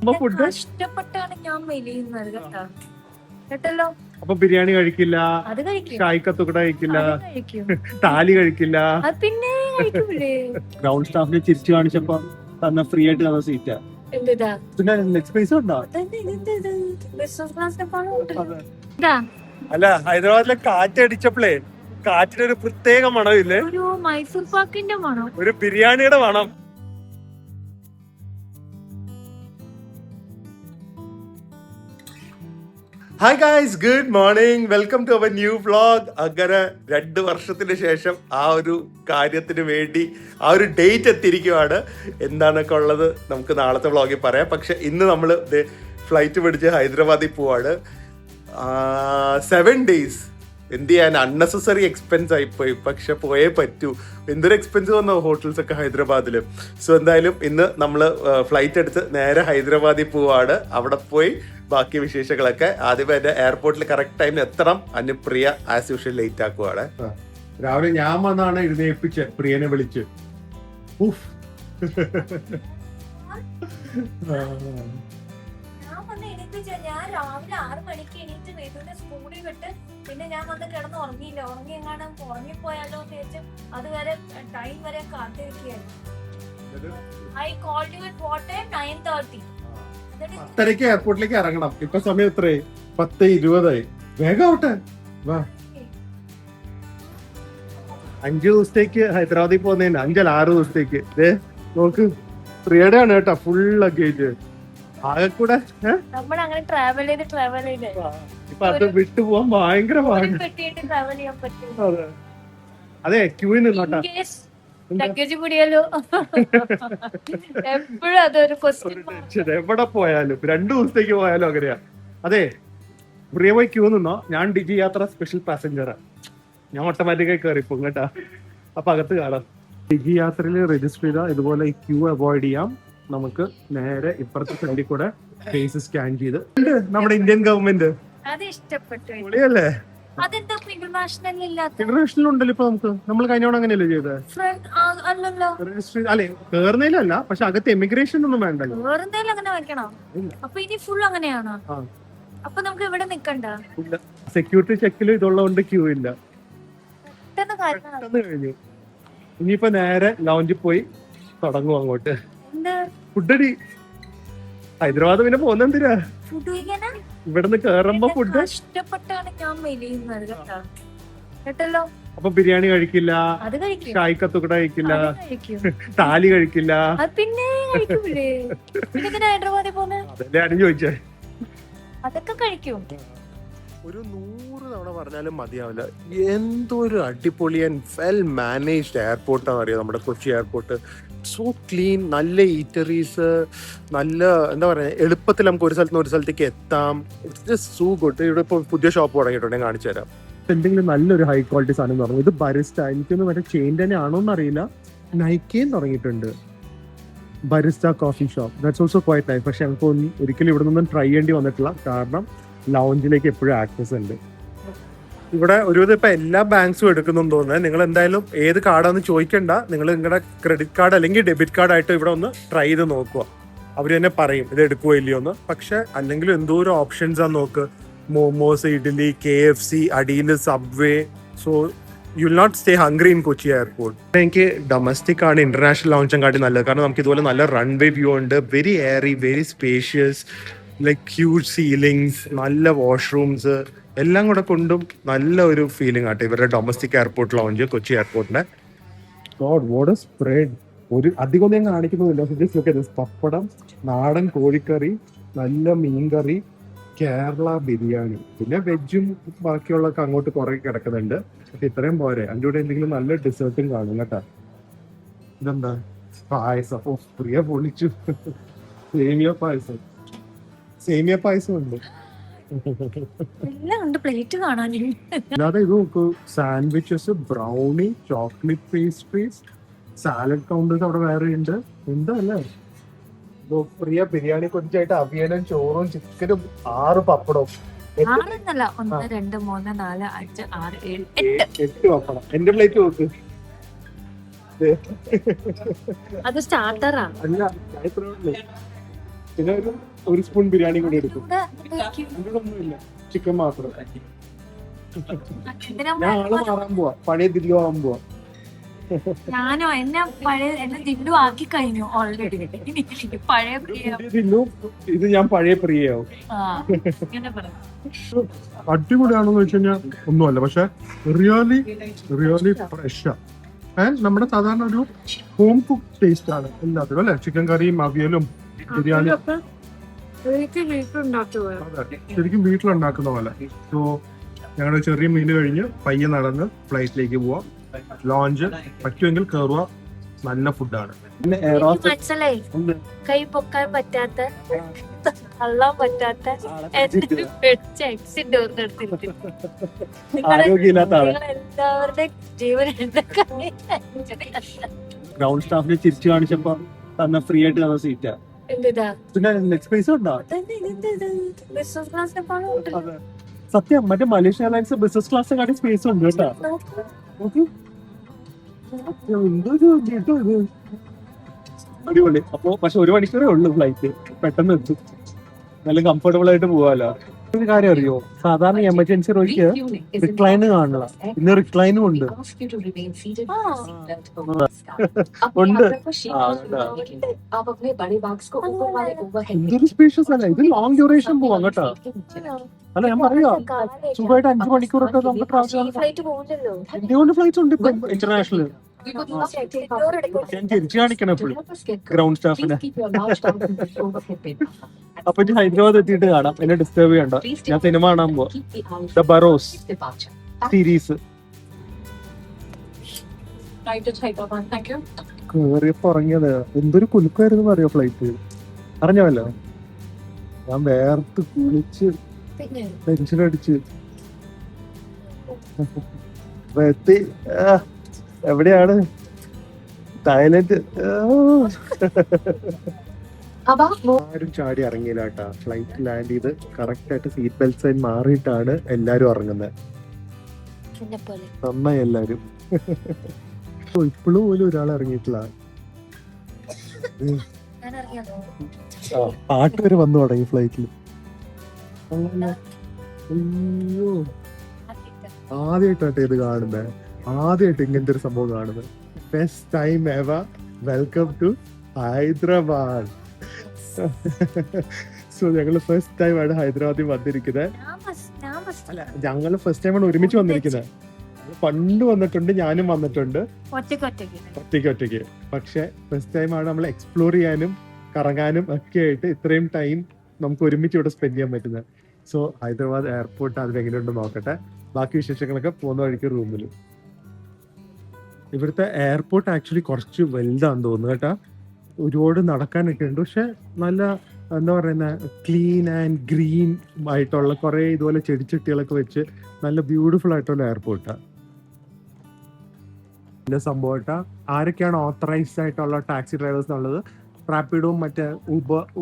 Food ഇഷ്ടപ്പെട്ടാണ് ഞാൻ മെലിയുന്നത് കേട്ടോ. കേട്ടല്ലോ. അപ്പൊ ബിരിയാണി കഴിക്കില്ല, അത് കഴിക്കും, ഷായിക്കത്തുക്കട കഴിക്കില്ല, അത് കഴിക്കും, താലി കഴിക്കില്ല. അത് പിന്നെ കഴിക്കൂലേ. ഗ്രൗണ്ട് സ്റ്റാഫിനെ ചിരിച്ചു കാണിച്ചപ്പോ തന്നെ ഫ്രീ ആയിട്ട് തന്ന സീറ്റാ. എന്താ പിന്നെ നെക്സ്റ്റ് പൈസ ഉണ്ടോ? ബിസിനസ് ക്ലാസ്സിനെ ഇതാ അല്ല, ഹൈദരാബാദിലെ കാറ്റടിച്ചപ്പോഴേ കാറ്റിനൊരു പ്രത്യേക മണമില്ലേ, ഒരു മൈസൂർ പാക്കിന്റെ മണം, ഒരു ബിരിയാണിയുടെ മണം. Hi guys, good morning, welcome to our new vlog. അങ്ങനെ 2 വർഷത്തിന് ശേഷം ആ ഒരു കാര്യത്തിന് വേണ്ടി ആ ഒരു ഡേറ്റ് എത്തിയിരിക്കുവാണ്. എന്താണൊക്കെ ഉള്ളത് നമുക്ക് നാളത്തെ വ്ളോഗിൽ പറയാം. പക്ഷെ ഇന്ന് നമ്മൾ ഫ്ലൈറ്റ് പിടിച്ച് ഹൈദരാബാദിൽ പോവാണ്. 7 days. എന്ത് ചെയ്യാൻ, അൺനെസസറി എക്സ്പെൻസ് ആയിപ്പോയി, പക്ഷെ പോയേ പറ്റൂ. എന്തൊരു എക്സ്പെൻസ് വന്നോ ഹോട്ടൽസ് ഒക്കെ ഹൈദരാബാദിൽ. സോ എന്തായാലും ഇന്ന് നമ്മൾ ഫ്ലൈറ്റ് എടുത്ത് നേരെ ഹൈദരാബാദിൽ പോവാണ്. അവിടെ പോയി ബാക്കി വിശേഷങ്ങളൊക്കെ. ആദ്യമേ എന്റെ എയർപോർട്ടിൽ കറക്റ്റ് ടൈമിന് എത്തണം. അനുപ്രിയ ആസ് യൂഷ്വൽ ലേറ്റ് ആക്കുവാണ്. രാവിലെ ഞാൻ വന്നാണ് എഴുന്നേൽപ്പിച്ച് പ്രിയനെ വിളിച്ച്. ഞാൻ രാവിലെ 6 മണിക്ക് എണീറ്റ് വേദുവിനെ സ്കൂളിൽ വിട്ട് പിന്നെ ഞാൻ വന്ന് കിടന്ന് ഉറങ്ങിയില്ല. ഉറങ്ങിയെങ്ങാനും ഉറങ്ങിപ്പോയാലോ എന്ന് വെച്ച് അതുവരെ ടൈം വരെ കാത്തിരിക്കുകയായിരുന്നു. I called you at what time? 9:30. 10:30 എയർപോർട്ടിലേക്ക് ഇറങ്ങണം. ഇപ്പൊ സമയം എത്രയായി? 10:20. വേഗം ആവട്ടെ, വാ. 5 ദിവസത്തേക്ക് ഹൈദരാബാദിൽ പോകുന്നതിന് 5-6 ദിവസത്തേക്ക്. നോക്ക്, പ്രിയയുടെ ആണ് കേട്ടോ ഫുൾ ലഗേജ്. ആകെ കൂടെ നമ്മളങ്ങനെ ട്രാവൽ ചെയ്ത് ഇപ്പൊ അത് വിട്ടുപോവാൻ ഭയങ്കര ട്രാവൽ ചെയ്യാൻ പറ്റും. അതെ, ക്യൂവിൽ നിന്നോട്ടാ. ലഗേജ് കൂടിയാലോ എപ്പോഴും അതൊരു ക്വസ്റ്റ്യൻ. എവിടെ പോയാലും 2 ദിവസത്തേക്ക് പോയാലും അങ്ങനെയാ. അതെ, പ്രിയ പോയി ക്യൂ നിന്നോ. ഞാൻ ഡിജി യാത്ര സ്പെഷ്യൽ പാസഞ്ചറാ. ഞാൻ ഓട്ടോമാറ്റിക്കായി കയറിപ്പോ കേട്ടാ. അപ്പൊ അകത്ത് കാണാം. ഡിജി യാത്രയിൽ രജിസ്റ്റർ ചെയ്താൽ ഇതുപോലെ ഈ ക്യൂ അവോയ്ഡ് ചെയ്യാം. നമുക്ക് നേരെ ഇപ്പുറത്തെ സൈഡിൽ കൂടെ ഫേസ് സ്കാൻ ചെയ്ത് നമ്മുടെ ഇന്ത്യൻ ഗവൺമെന്റ്. അത് ഇഷ്ടപ്പെട്ടു. പൊളിയല്ലേ? അതെന്താ ഇന്റർനാഷണൽ ഇല്ലാത്ത? ഇന്റർനാഷണൽ ഉണ്ടല്ലോ ഇപ്പൊ നമുക്ക്. നമ്മൾ കഴിഞ്ഞോണം അങ്ങനെയല്ലേ ചെയ്തത്? അല്ലല്ലോ, രജിസ്റ്റർ അല്ലെ കേറുന്നതിലല്ല, പക്ഷെ അകത്ത് എമിഗ്രേഷൻ ഒന്നും വേണ്ടല്ലോ. വേറെന്തായാലും അങ്ങനെ വെക്കണം. അപ്പൊ ഇനി ഫുൾ അങ്ങനെയാണോ? അപ്പൊ നമുക്ക് ഇവിടെ നിക്കണ്ട. സെക്യൂരിറ്റി ചെക്കിൽ ഇതുള്ളതുകൊണ്ട് ക്യൂ ഇല്ല. പെട്ടെന്ന് കഴിഞ്ഞു. ഇനിയിപ്പോ നേരെ ലൗഞ്ചിൽ പോയി തുടങ്ങും അങ്ങോട്ട്. ഫുഡടി ഹൈദരാബാദ് പിന്നെ പോകുന്നെന്തിനാ? ഇവിടുന്ന് കേറുമ്പോ ഫുഡ് ഇഷ്ടപ്പെട്ടാണ് ഞാൻ മെലിയുന്നത് കേട്ടോ. കേട്ടല്ലോ. അപ്പൊ ബിരിയാണി കഴിക്കില്ല, അത് കഴിക്കും, ഷായിക്കത്തുക്കട കഴിക്കില്ല, താലി കഴിക്കില്ല, അത് പിന്നെ കഴിക്കൂലേ. പിന്നെ ഹൈദരാബാദിൽ പോന്നെ അതല്ലേ ആരും ചോദിച്ചേ. അതൊക്കെ കഴിക്കും. ഒരു 100 തവണ പറഞ്ഞാലും മതിയാവില്ല. എന്തൊരു അടിപൊളി ആൻഡ് വെൽ മാനേജ്ഡ് എയർപോർട്ടാണെന്ന് അറിയാം നമ്മുടെ കൊച്ചി എയർപോർട്ട്. സോ ക്ലീൻ, നല്ല ഈറ്ററീസ്, നല്ല എന്താ പറയുക, എളുപ്പത്തിൽ നമുക്ക് ഒരു സ്ഥലത്ത് നിന്ന് ഒരു സ്ഥലത്തേക്ക് എത്താം. It's so good. ഇവിടെ ഇപ്പോൾ പുതിയ ഷോപ്പ് തുടങ്ങിയിട്ടുണ്ട്, ഞാൻ കാണിച്ചു തരാം. എന്തെങ്കിലും നല്ലൊരു ഹൈ ക്വാളിറ്റി സാധനം എന്ന് പറഞ്ഞു. ഇത് ബരിസ്റ്റ, എനിക്കൊന്നും മറ്റേ ചെയിൻ തന്നെ ആണോ എന്നറിയില്ല. നൈക്കയും തുടങ്ങിയിട്ടുണ്ട് ബരിസ്റ്റ coffee shop. That's also quite nice. പക്ഷെ നമുക്ക് ഒരിക്കലും ഇവിടെ നിന്നും ട്രൈ ചെയ്യേണ്ടി വന്നിട്ടില്ല, കാരണം ലൗഞ്ചിലേക്ക് എപ്പോഴും ആക്സസ് ഉണ്ട്. ഇവിടെ ഒരുവിധം ഇപ്പൊ എല്ലാ ബാങ്ക്സും എടുക്കുന്നെന്ന് തോന്നുന്നത്. നിങ്ങൾ എന്തായാലും ഏത് കാർഡാന്ന് ചോദിക്കണ്ട, നിങ്ങൾ നിങ്ങളുടെ ക്രെഡിറ്റ് കാർഡ് അല്ലെങ്കിൽ ഡെബിറ്റ് കാർഡ് ആയിട്ട് ഇവിടെ ഒന്ന് ട്രൈ ചെയ്ത് നോക്കുക. അവർ തന്നെ പറയും ഇത് എടുക്കുവോ ഇല്ലയോ എന്ന്. പക്ഷെ അല്ലെങ്കിൽ എന്തോരം ഓപ്ഷൻസ് ആണ് നോക്ക്. മോമോസ്, ഇഡ്ഡലി, KFC, അടിയിൽ Subway. So you will not stay hungry in Kochi airport. എനിക്ക് ഡൊമസ്റ്റിക് ആണ് ഇന്റർനാഷണൽ ലൗഞ്ചും കാട്ടി നല്ലത്, കാരണം നമുക്ക് ഇതുപോലെ നല്ല റൺവേ വ്യൂ ഉണ്ട്. Very airy, very spacious, like huge ceilings, നല്ല വാഷ്റൂംസ്, എല്ലാം കൂടെ കൊണ്ടും നല്ല ഒരു ഫീലിംഗ് ആട്ടെ ഇവരുടെ ഡൊമസ്റ്റിക് എയർപോർട്ട് ലൗഞ്ച് കൊച്ചി എയർപോർട്ടിന്റെ. God, what a spread. ഒരു അധികം ഞാൻ കാണിക്കുന്നില്ല. പപ്പടം, നാടൻ കോഴിക്കറി, നല്ല മീൻകറി, കേരള ബിരിയാണി, പിന്നെ വെജും ബാക്കിയുള്ളതൊക്കെ അങ്ങോട്ട് കുറെ കിടക്കുന്നുണ്ട്. പക്ഷെ ഇത്രയും പോരെ. അതിൻ്റെ കൂടെ എന്തെങ്കിലും നല്ല ഡെസേർട്ടും കാണും കേട്ടാ. ഇതെന്താ? പായസം. ഓ, പ്രിയ പൊളിച്ചു. സേമിയ പായസം ഉണ്ട്. പ്ലേറ്റ് കാണാൻ. അല്ലാതെ ഇത് നോക്കൂ, sandwiches, brownie, chocolate pastries, salad counters അവിടെ വേറെ ഉണ്ട്. എന്താ അല്ലേ? പ്രിയ ബിരിയാണി കൊഞ്ചായിട്ട് അവിയലും ചോറും ചിക്കനും 6 പപ്പടവും. 1 2 3 4 5 6 7 8 പപ്പടം. എന്റെ പ്ലേറ്റ് നോക്ക്. അത് സ്റ്റാർട്ടറാ. അല്ല, പിന്നെ ഒരു സ്പൂൺ ബിരിയാണി കൂടി എടുക്കും. ഇവിടെ വെക്കും. ഇവിടെ ഒന്നുമില്ല, ചിക്കൻ മാത്രം. ഇതിനെ ഞാൻ ആള് മാറാൻ പോവാ, പഴയ ദില്ലു ആവാൻ പോവാ. ഞാനോ എന്നെ ദില്ലു ആക്കി കഴിഞ്ഞു ഓൾറെഡി. പഴയ പ്രിയ. ദില്ലു, ഇത് ഞാൻ പഴയ പ്രിയയാവും. ഇങ്ങനെ പറയാം. അടിപൊളിയാണെന്ന് വെച്ച് കഴിഞ്ഞാൽ ഒന്നുമല്ല, പക്ഷെ റിയലി ഫ്രഷാ. നമ്മുടെ സാധാരണ ഒരു ഹോം കുക്ക് ടേസ്റ്റ് ആണ് എല്ലാത്തിലും അല്ലെ. ചിക്കൻ കറിയും അവിയലും ബിരിയാണി ശരിക്കും വീട്ടിലുണ്ടാക്കുന്ന പോലെ. സോ ഞങ്ങളുടെ ചെറിയ മീൻ കഴിഞ്ഞ് പയ്യെ നടന്ന് ഫ്ലൈറ്റിലേക്ക് പോവാം. ലോഞ്ച് പറ്റുമെങ്കിൽ കയറുക. നല്ല ഫുഡാണ്. പിന്നെ മനസ്സിലായി, കൈ പൊക്കാൻ പറ്റാത്ത തള്ളാൻ പറ്റാത്ത ആരോഗ്യമില്ലാത്ത ആള്. എല്ലാവരുടെ ജീവൻ ഗ്രൗണ്ട് സ്റ്റാഫിനെ ചിരിച്ചു കാണിച്ചപ്പോ തന്നെ ഫ്രീ ആയിട്ട് തന്ന സീറ്റാ. എന്താ പിന്നെ ലെഗ് സ്പേസ് ഉണ്ടോ? ബിസിനസ് ക്ലാസ്സിനെ പോകണം. അതെ സത്യം, മറ്റേ മലേഷ്യ എയർലൈൻസ് ബിസിനസ് ക്ലാസ് കാട്ടി സ്പേസ് ഉണ്ട് കേട്ടോ. അടിപൊളി. അപ്പൊ പക്ഷെ 1 മണിക്കൂറേ ഉള്ളൂ ഫ്ലൈറ്റ്, പെട്ടെന്ന് എത്തും. നല്ല കംഫർട്ടബിൾ ആയിട്ട് പോവാലോ. ഒരു കാര്യം അറിയോ, സാധാരണ എമർജൻസി റോയ്ക്ക് റിക്ലൈന് കാണില്ല, ഇന്ന് റിക്ലൈനും ഉണ്ട്. ഉണ്ട്. എന്തൊരു സ്പേഷ്യസ് അല്ല ഇത്. ലോങ് ഡ്യൂറേഷൻ പോവാം കേട്ടോ. അല്ല ഞാൻ പറയാ, സുഖമായിട്ട് 5 മണിക്കൂറൊക്കെ നമുക്ക് ട്രാവൽ ചെയ്യാൻ. ഫ്ലൈറ്റ് പോകുന്നല്ലോ. ഇന്ത്യയുടെ ഫ്ലൈറ്റ്സ് ഉണ്ട് ഇപ്പൊ ഇന്റർനാഷണൽ. ഞാൻ തിരിച്ചു കാണിക്കണം എപ്പോഴും ഗ്രൗണ്ട് സ്റ്റാഫിനെ. അപ്പൊ ഇനി ഹൈദരാബാദ് എത്തിയിട്ട് കാണാം. എന്നെ ഡിസ്റ്റർബ് ചെയ്യണ്ട, ഞാൻ സിനിമ കാണാൻ പോവാ. ദ ബറോസ് സീരീസ് കേറിയപ്പോ ഇറങ്ങിയത് എന്തൊരു കുലുക്കായിരുന്നു അറിയോ ഫ്ലൈറ്റ്. അറിഞ്ഞല്ലോ, ഞാൻ വേർത്ത് കുളിച്ച് ടെൻഷനടിച്ച് എത്തി. എവിടെയാണ്? തായ്ലൻഡ്. ആരും ചാടി ഇറങ്ങിയില്ല കേട്ടാ. ഫ്ലൈറ്റ് ലാൻഡ് ചെയ്ത് കറക്റ്റ് ആയിട്ട് സീറ്റ് ബെൽറ്റ് സൈൻ മാറിയിട്ടാണ് എല്ലാരും ഇറങ്ങുന്നത്. നന്നായി എല്ലാരും. ഇപ്പോഴും പോലും ഒരാൾ ഇറങ്ങിയിട്ടില്ല. പാട്ട് വരെ വന്നു തുടങ്ങി ഫ്ലൈറ്റിൽ. അയ്യോ, ആദ്യമായിട്ടാട്ടെ ഇത് കാണുന്നത്. ആദ്യമായിട്ട് ഇങ്ങനത്തെ ഒരു സംഭവം കാണുന്നത്. Best time ever. Welcome to Hyderabad. So ഞങ്ങള് ഫസ്റ്റ് ടൈം ആണ് ഹൈദരാബാദിൽ വന്നിരിക്കുന്നത്. അല്ല, ഞങ്ങള് ഫസ്റ്റ് ടൈമാണ് ഒരുമിച്ച് വന്നിരിക്കുന്നത്. പണ്ട് വന്നിട്ടുണ്ട്, ഞാനും വന്നിട്ടുണ്ട് ഒറ്റയ്ക്ക്. പക്ഷെ ഫസ്റ്റ് ടൈമാണ് നമ്മൾ എക്സ്പ്ലോർ ചെയ്യാനും കറങ്ങാനും ഒക്കെ ആയിട്ട് ഇത്രയും ടൈം നമുക്ക് ഒരുമിച്ച് ഇവിടെ സ്പെൻഡ് ചെയ്യാൻ പറ്റുന്നത്. സോ ഹൈദരാബാദ് എയർപോർട്ട് അതിലെങ്ങനെയുണ്ട് നോക്കട്ടെ. ബാക്കി വിശേഷങ്ങളൊക്കെ പോകുന്ന വഴിക്ക് റൂമിൽ. ഇവിടുത്തെ എയർപോർട്ട് ആക്ച്വലി കുറച്ച് വലുതാണെന്ന് തോന്നുന്നു കേട്ടാ. ഒരുപാട് നടക്കാനൊക്കെ ഉണ്ട്. പക്ഷെ നല്ല എന്താ പറയുന്ന ക്ലീൻ ആൻഡ് ഗ്രീൻ ആയിട്ടുള്ള കുറെ ഇതുപോലെ ചെടിച്ചട്ടികളൊക്കെ വെച്ച് നല്ല ബ്യൂട്ടിഫുൾ ആയിട്ടുള്ള എയർപോർട്ടാണ്. പിന്നെ സംഭവം ആരൊക്കെയാണ് ഓത്തറൈസ്ഡ് ആയിട്ടുള്ള ടാക്സി ഡ്രൈവേഴ്സ് എന്നുള്ളത്, റാപ്പിഡോയും മറ്റേ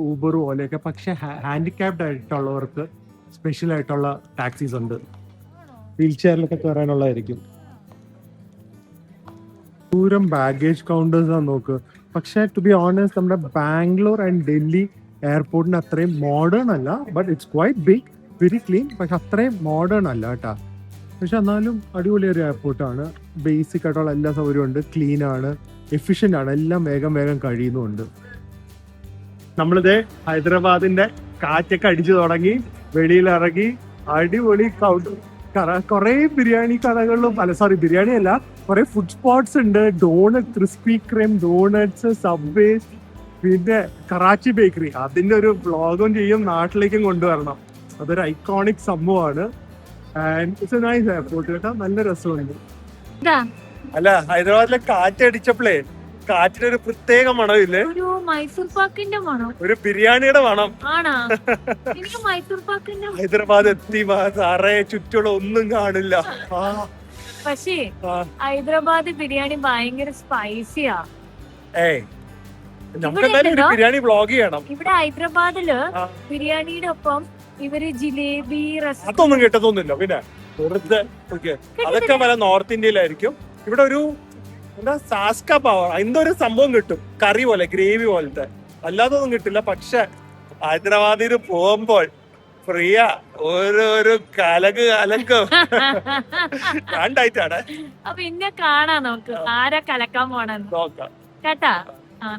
ഊബറും പോലെയൊക്കെ. പക്ഷെ ഹാൻഡിക്യാപ്ഡ് ആയിട്ടുള്ളവർക്ക് സ്പെഷ്യൽ ആയിട്ടുള്ള ടാക്സീസ് ഉണ്ട്. വീൽ ചെയറിലൊക്കെ കയറാനുള്ളതായിരിക്കും. ദൂരം ബാഗേജ് കൗണ്ടേഴ്സ് ആണ് നോക്ക്. പക്ഷെ ടു ബി ഓണസ്റ്റ് നമ്മുടെ ബാംഗ്ലൂർ ആൻഡ് ഡൽഹി എയർപോർട്ടിന് അത്രയും മോഡേൺ അല്ല. But it's quite big, very clean. പക്ഷെ അത്രയും മോഡേൺ അല്ല കേട്ടാ. പക്ഷെ എന്നാലും അടിപൊളി ഒരു എയർപോർട്ടാണ്. ബേസിക് ആയിട്ടുള്ള എല്ലാ സൗകര്യവും ഉണ്ട്. ക്ലീൻ ആണ്, എഫിഷ്യന്റ് ആണ്, എല്ലാം വേഗം കഴിയുന്നുണ്ട്. നമ്മളിത് ഹൈദരാബാദിന്റെ കാറ്റൊക്കെ അടിച്ചു തുടങ്ങി, വെളിയിലിറങ്ങി. അടിപൊളി കൗണ്ടർ, കുറെ ബിരിയാണി കടകളിലും ബിരിയാണി അല്ല, കുറെ ഫുഡ് സ്പോട്ട്സ് ഉണ്ട്. ഡോണറ്റ്, ക്രിസ്പി ക്രീം ഡോണറ്റ്സ്, സബ്വേസ്, പിന്നെ കറാച്ചി ബേക്കറി. അതിന്റെ ഒരു വ്ളോഗും ചെയ്യും, നാട്ടിലേക്കും കൊണ്ടുവരണം. അതൊരു ഐക്കോണിക് സംഭവമാണ്. And it's A nice airport കേട്ടോ. നല്ല രസമുണ്ട്. അല്ല, ഹൈദരാബാദിലെ കാറ്റടിച്ചപ്പോഴേ കാറ്റിനൊരു പ്രത്യേക മണമില്ലേ? ഒരു മൈസൂർ പാക്കിന്റെ മണം, ഒരു ബിരിയാണിയുടെ മണം. എനിക്ക് മൈസൂർ പാക്കിന്റെ. ഹൈദരാബാദ് എത്തി സാറേ, ചുറ്റുള്ള ഒന്നും കാണില്ല. പക്ഷേ ഹൈദരാബാദ് ബിരിയാണി ഭയങ്കര സ്പൈസിയാ. നമുക്ക് എന്തായാലും ഒരു ബിരിയാണി വ്ളോഗ് ചെയ്യണം. ഇവിടെ ഹൈദരാബാദില് ബിരിയാണിയുടെ ഒപ്പം ഇവര് ജിലേബി, അതൊന്നും കിട്ടത്തൊന്നുമില്ല. പിന്നെ അതൊക്കെ പല നോർത്ത് ഇന്ത്യയിലായിരിക്കും. ഇവിടെ ഒരു എന്താ സാസ്ക പവർ എന്തോ ഒരു സംഭവം കിട്ടും, കറി പോലെ, ഗ്രേവി പോലത്തെ. അല്ലാതൊന്നും കിട്ടില്ല. പക്ഷെ ഹൈദരാബാദിന് പോകുമ്പോൾ പ്രിയ ഒരു കലക്കും രണ്ടായിട്ടാണ്. അപ്പൊ ഇന്നെ കാണാം നമുക്ക് ആരാ കലക്കാൻ പോണെന്ന് നോക്കാം കേട്ടാ.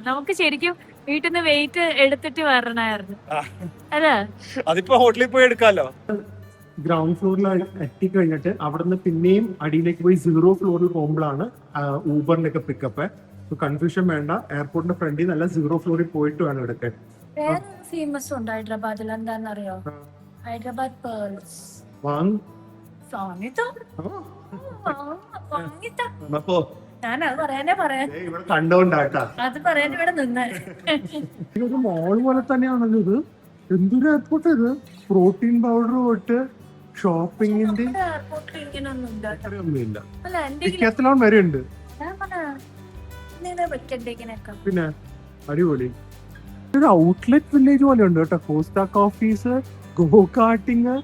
നമുക്ക് ശരിക്കും വീട്ടിൽ നിന്ന് വെയിറ്റ് എടുത്തിട്ട് വരണായിരുന്നു അല്ലേ? അതിപ്പോ ഹോട്ടലിൽ പോയി എടുക്കാലോ. ഗ്രൗണ്ട് ഫ്ലോറിൽ എത്തിക്കഴിഞ്ഞിട്ട് അവിടെ നിന്ന് പിന്നെയും അടിയിലേക്ക് പോയി 0 ഫ്ലോറിൽ പോകുമ്പോഴാണ് ഊബറിനൊക്കെ പിക്കപ്പ്. കൺഫ്യൂഷൻ വേണ്ട, എയർപോർട്ടിന്റെ ഫ്രണ്ടിൽ നല്ല 0 ഫ്ലോറിൽ പോയിട്ട് വേണം എടുക്കാൻ. വേറെ ഫേമസ് ഉണ്ട് ഹൈദരാബാദിൽ, എന്താണെന്നറിയോ? ഹൈദരാബാദ് പേൾസ്. അപ്പോ ഞാനത് പറയാനേ പറയാൻ ഇവിടെ കണ്ടോണ്ടാട്ടാ അത് പറയാൻ ഇവിടെ നിന്ന്. ഒരു മോൾ പോലെ തന്നെയാണല്ലോ ഇത്. എന്തൊരു എയർപോർട്ട് ഇത്! പ്രോട്ടീൻ പൗഡർ തൊട്ട് ഷോപ്പിങ്ങിന്റെ എയർപോർട്ടിൽ ഇങ്ങനൊന്നും ഇല്ല ഒന്നുമില്ല. അല്ല. എന്തെങ്കിലും ഡിക്കാത്തലോൺ വരെ ഉണ്ട്. വെക്കണ്ടേ ഇങ്ങനെയൊക്കെ? പിന്നെ അടിപൊളി ഒരു ഔട്ട്ലെറ്റ് വില്ലേജ് പോലെ ഉണ്ട് കേട്ടോ. കോസ്റ്റ കോഫീസ്, ഗോ കാർട്ടിങ്,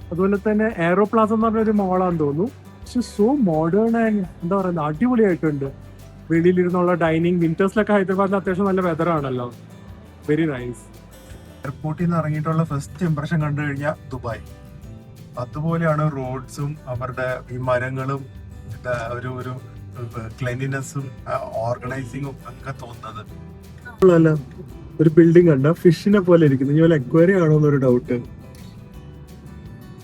അതുപോലെ തന്നെ എയറോ പ്ലാസ എന്ന് പറഞ്ഞ ഒരു മോളാന്ന് തോന്നുന്നു. പക്ഷെ സോ മോഡേൺ ആൻഡ് എന്താ പറയുക, അടിപൊളിയായിട്ടുണ്ട്. വെളിയിലിരുന്നുള്ള ഡൈനിങ്. വിന്റേഴ്സിലൊക്കെ ഹൈദരാബാദിൽ അത്യാവശ്യം നല്ല വെതർ ആണല്ലോ. Very nice. എയർപോർട്ടിൽ നിന്ന് ഇറങ്ങിയിട്ടുള്ള ഫസ്റ്റ് ഇംപ്രഷൻ കണ്ടു കഴിഞ്ഞാൽ ദുബായ്. അതുപോലെയാണ് റോഡ്സും അവരുടെ ഈ മരങ്ങളും ഒരു ക്ലീനിനെസ്സും ഓർഗനൈസിങ്ങും ഒക്കെ തോന്നുന്നത്. ഒരു ബിൽഡിംഗ് കണ്ട ഫിഷിനെ പോലെ ഇരിക്കുന്നു. ഇനി വല്ല അക്വേറിയം ആണോ എന്നൊരു ഡൗട്ട്.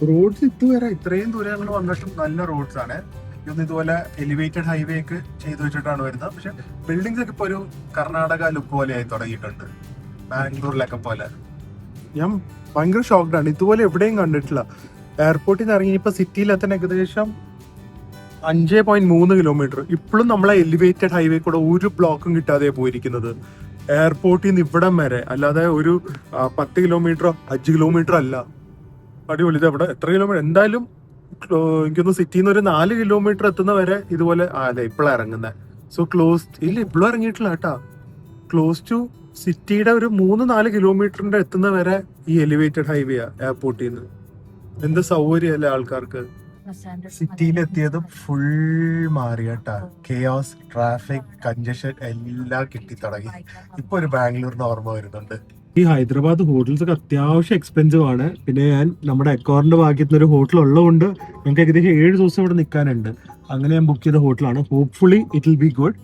റോഡ്സ് ഇതുവരെ ഇത്രയും ദൂരം ഞങ്ങൾ വന്നിട്ടും നല്ല റോഡ്സ് ആണ്. ഇതുപോലെ എലിവേറ്റഡ് ഹൈവേ ഒക്കെ ചെയ്തു വെച്ചിട്ടാണ് വരുന്നത്. പക്ഷെ ബിൽഡിങ്സ് ഒക്കെ ഇപ്പൊ ഒരു കർണാടക ലുക്ക് പോലെ ആയി തുടങ്ങിയിട്ടുണ്ട്, ബാംഗ്ലൂരിലൊക്കെ പോലെ. ഞാൻ ഭയങ്കര ഷോക്ക്ഡാണ്, ഇതുപോലെ എവിടെയും കണ്ടിട്ടില്ല. എയർപോർട്ടിൽ നിന്ന് ഇറങ്ങി ഇപ്പൊ സിറ്റിയിലെത്താൻ ഏകദേശം 5.3 കിലോമീറ്റർ. ഇപ്പോഴും നമ്മളെ എലിവേറ്റഡ് ഹൈവേ കൂടെ ഒരു ബ്ലോക്കും കിട്ടാതെ പോയിരിക്കുന്നത്. എയർപോർട്ടിൽ നിന്ന് ഇവിടം വരെ, അല്ലാതെ ഒരു 10 കിലോമീറ്ററോ 5 കിലോമീറ്റർ അല്ല. അടിപൊളി. ഇത് എവിടെ എത്ര കിലോമീറ്റർ എന്തായാലും എനിക്കൊന്ന് സിറ്റിയിൽ നിന്ന് ഒരു 4 കിലോമീറ്റർ എത്തുന്ന വരെ ഇതുപോലെ. അതെ, ഇപ്പോഴാണ് ഇറങ്ങുന്നത്. സോ ക്ലോസ് ഇല്ല, ഇപ്പോഴും ഇറങ്ങിയിട്ടില്ല കേട്ടാ. ക്ലോസ് ടു സിറ്റിയുടെ ഒരു 3-4 കിലോമീറ്ററിന്റെ എത്തുന്ന വരെ ഈ എലിവേറ്റഡ് ഹൈവേ എയർപോർട്ടിൽ നിന്ന്. എന്ത് സൗകര്യമല്ലേ ആൾക്കാർക്ക്. സിറ്റിയിലെത്തിയതും ഫുൾ മാറി കേട്ടാ. കെയോസ്, ട്രാഫിക്, കൺജഷൻ എല്ലാം കിട്ടി തുടങ്ങി. ഇപ്പൊ ഒരു ബാംഗ്ലൂരിന് ഓർമ്മ വരുന്നുണ്ട്. ഈ ഹൈദരാബാദ് ഹോട്ടൽസ് ഒക്കെ അത്യാവശ്യം എക്സ്പെൻസീവ് ആണ്. പിന്നെ ഞാൻ നമ്മുടെ അക്കൗണ്ടിന്റെ ഭാഗ്യത്തിന് ഒരു ഹോട്ടൽ ഉള്ളതുകൊണ്ട് ഞങ്ങൾക്ക് ഏകദേശം 7 ദിവസം ഇവിടെ നിൽക്കാനുണ്ട്. അങ്ങനെ ഞാൻ ബുക്ക് ചെയ്ത ഹോട്ടലാണ്. Hopefully it will be good.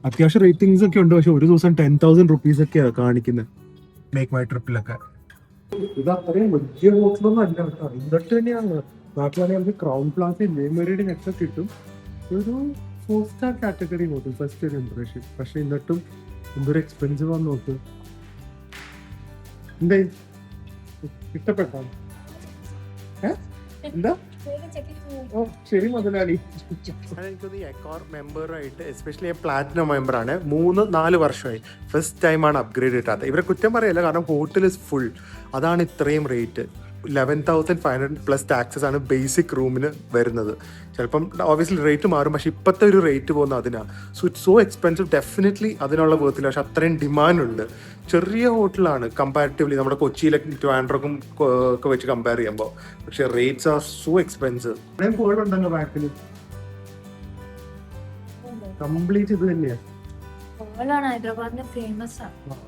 അത്യാവശ്യം റേറ്റിംഗ്സ് ഒക്കെ ഉണ്ട്. പക്ഷെ ഒരു ദിവസം 10,000 റുപ്പീസ് ഒക്കെയാണ് കാണിക്കുന്നത് മേക്ക് മൈ ട്രിപ്പിലൊക്കെ. ഇത് അത്രയും വലിയ ഹോട്ടലൊന്നും അല്ല കേട്ടോ. എന്നിട്ട് തന്നെയാണ് നാട്ടിലാണെങ്കിൽ നമുക്ക് ക്രൗൺ പ്ലാസയും ലേമറിയുടെയും ഒക്കെ കിട്ടും. ഒരു 4 സ്റ്റാർ കാറ്റഗറി ഹോട്ടൽ ഫസ്റ്റ് ഒരു ഇംപ്രഷൻ. പക്ഷെ എന്നിട്ടും എന്തൊരു എക്സ്പെൻസീവ് ആണെന്ന് നോക്ക്. എന്താ ഇഷ്ടപ്പെട്ടോ? എന്താ? ഓ ശരി മുതലാളി. എനിക്കൊന്ന് ഈ അക്കോർ മെമ്പറായിട്ട്, എസ്പെഷ്യലി പ്ലാറ്റിനം മെമ്പറാണ്, 3-4 വർഷമായി. ഫസ്റ്റ് ടൈമാണ് അപ്ഗ്രേഡ് കിട്ടാത്തത്. ഇവരെ കുറ്റം പറയല്ല, കാരണം ഹോട്ടൽ ഇസ് ഫുൾ. അതാണ് ഇത്രയും റേറ്റ്. 11,500 പ്ലസ് ടാക്സസ് ആണ് ബേസിക് റൂമിന് വരുന്നത്. ചിലപ്പം ഓബിയസ്ലി റേറ്റ് മാറും, പക്ഷെ ഇപ്പോഴത്തെ ഒരു റേറ്റ് പോകുന്നത് അതിനാണ്. So it's so expensive. Definitely അതിനുള്ള വേർത്തില്ല. പക്ഷെ അത്രയും ഡിമാൻഡ് ഉണ്ട്. ചെറിയ ഹോട്ടലാണ് കമ്പാരിറ്റീവ്ലി നമ്മുടെ കൊച്ചിയിലെ ട്രിവാൻഡ്രക്കും ഒക്കെ വെച്ച് കമ്പയർ ചെയ്യുമ്പോൾ. പക്ഷെ റേറ്റ്സ് ആർ സോ എക്സ്പെൻസീവ്. പോയിട്ടുണ്ടല്ലോ ബാക്കിൽ കംപ്ലീറ്റ് ഇത് തന്നെയാണ്. ഹൈദരാബാദിന് ഫേമസ് ആണ്.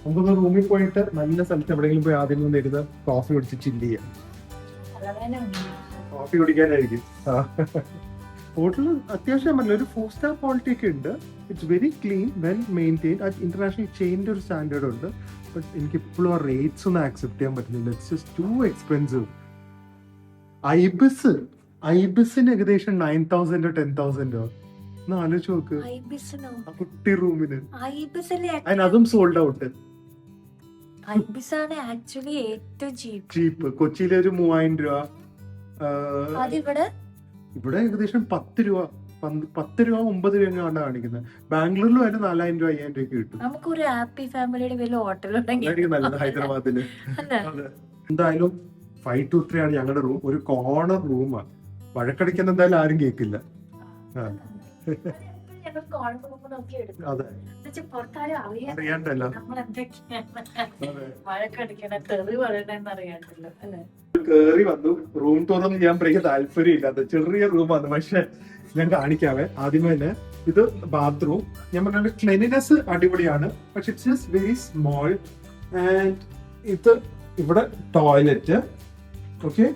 നമുക്കൊന്ന് റൂമിൽ പോയിട്ട് നല്ല സ്ഥലത്ത് എവിടെയെങ്കിലും പോയി ആദ്യം ഒന്ന് ഇരുന്ന് കോഫി കുടിച്ച് ചില്ല് ചെയ്യാം. കോഫി കുടിക്കാനായിരിക്കും. ഹോട്ടൽ അത്യാവശ്യം പറഞ്ഞ ഒരു 4 സ്റ്റാർ ക്വാളിറ്റി ഒക്കെ ഉണ്ട്. It's very clean, well maintain. International ചെയിൻ്റെ ഒരു സ്റ്റാൻഡേർഡ് ഉണ്ട്. ബട്ട് എനിക്ക് ഇപ്പോഴും ആ റേറ്റ്സ് ഒന്നും ആക്സെപ്റ്റ് ചെയ്യാൻ പറ്റുന്നില്ല. It's just too expensive. ഐബിസിന് ഏകദേശം 9,000 10,000 ഒന്ന് ആലോചിച്ച് നോക്ക്. കുട്ടി റൂമിന് അതും സോൾഡ് ഔട്ട്. ചീപ്പ്. കൊച്ചിയിലെ ഒരു 3,000 രൂപ. ഇവിടെ ഏകദേശം 10 രൂപ 9 രൂപ കാണിക്കുന്നത്. ബാംഗ്ലൂരിൽ വരെ 4,000 രൂപ 5,000 രൂപ കിട്ടും. നമുക്കൊരു ഹാപ്പി ഫാമിലിയുടെ വലിയ ഹോട്ടൽ നല്ലത് ഹൈദരാബാദില്. എന്തായാലും 5 to 3 ആണ് ഞങ്ങളുടെ റൂം. ഒരു കോർണർ റൂമാണ്. വഴക്കടിക്കാൻ എന്തായാലും ആരും കേൾക്കില്ല. അതെ, അറിയാണ്ടല്ല. കേറി വന്നു. റൂം ടൂറൊന്നും ഞാൻ പറയാൻ താല്പര്യം ഇല്ലാത്ത ചെറിയ റൂമാണ്. പക്ഷെ ഞാൻ കാണിക്കാവേ. ആദ്യമേ തന്നെ ഇത് ബാത്റൂം. ഞാൻ പറഞ്ഞ ക്ലീനിനെസ് അടിപൊളിയാണ്. പക്ഷെ it's just very small and ഇത് ഇവിടെ ടോയ്ലറ്റ്. ഓക്കെ,